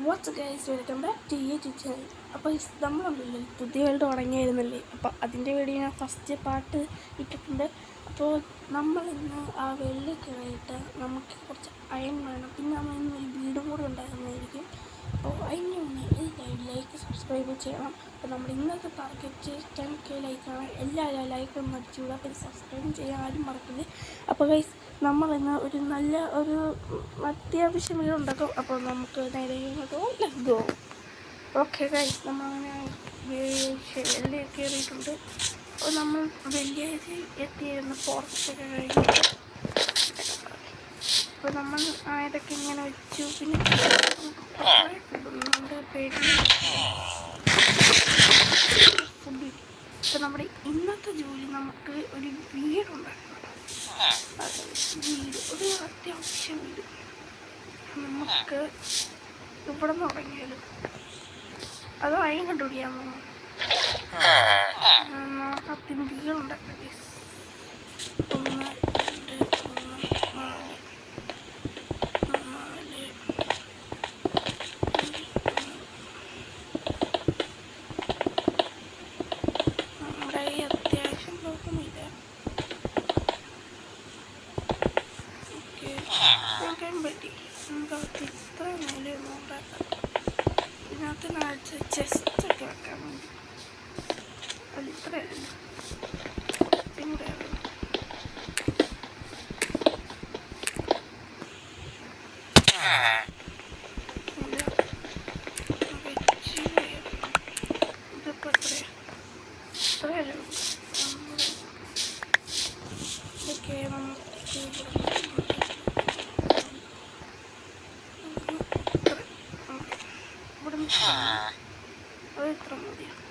What's guys, welcome back to YouTube channel. അപ്പോൾ നമ്മളുണ്ടല്ലോ പുതിയ വേൾഡ് തുടങ്ങിയായിരുന്നല്ലേ, അപ്പോൾ അതിൻ്റെ വീഡിയോ ഞാൻ ഫസ്റ്റ് പാർട്ട് ഇട്ടിട്ടുണ്ട്. അപ്പോൾ നമ്മളിന്ന് ആ വെള്ളി കയറിയിട്ട് നമുക്ക് കുറച്ച് അയൺ വേണം, പിന്നെ നമ്മളിന്ന് ഒരു വീടും കൂടെ ഉണ്ടാകുന്നതായിരിക്കും. അപ്പോൾ അതിന് മുന്നേ ലൈക്ക് സബ്സ്ക്രൈബ് ചെയ്യണം. അപ്പോൾ നമ്മുടെ ഇന്നത്തെ ടാർഗറ്റ് 10K ലൈക്കാണ്. എല്ലാവരും ലൈക്കൊന്നും അടിച്ചുകൂടാ, പിന്നെ സബ്സ്ക്രൈബ് ചെയ്യാൻ ആരും മറക്കില്ല. അപ്പോൾ ഗൈസ്, നമ്മളിന്ന് ഒരു നല്ല ഒരു അത്യാവശ്യം വീട് ഉണ്ടാക്കും. അപ്പോൾ നമുക്ക് നേരെ ഗോ. ഓക്കെ ഗൈസ്, നമ്മളങ്ങനെ വെള്ളി കയറിയിട്ടുണ്ട്. അപ്പോൾ നമ്മൾ വെള്ളിയാഴ്ച എത്തിയിരുന്ന ഫോറസ്റ്റൊക്കെ കഴിഞ്ഞിട്ട് അപ്പോൾ നമ്മൾ ആയതൊക്കെ ഇങ്ങനെ വെച്ചു. പിന്നെ ഫുഡുണ്ട്, പേടി ഫുഡ്. അപ്പോൾ നമ്മുടെ ഇന്നത്തെ ജോലി നമുക്ക് ഒരു വീടുണ്ടാക്കണം. വീട് ഒരു അത്യാവശ്യം വീട് നമുക്ക് ഇവിടെ നിന്ന് തുടങ്ങിയാലും അത് അയം കണ്ടുപിടിക്കാൻ പോകുന്നു. നമുക്ക് വീടുണ്ടാക്കാം. 1 2 3 4 നമ്മുടെ ഈ അത്യാവശ്യം നോക്കുന്നില്ല. നോക്കാൻ പറ്റി നമുക്ക് ഇത്ര നിലയൊന്നും ഉണ്ടാക്കാം. ഇതിനകത്ത് ചെസ്റ്റൊക്കെ വെക്കാൻ വേണ്ടി അത് ഇത്രയല്ല. പിന്നെ ഇതിപ്പോൾ ഇത്രയല്ല. ഇതൊക്കെ നമുക്ക് അത് ഇത്ര മതിയാണ്.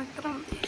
ഇത്ര മതി.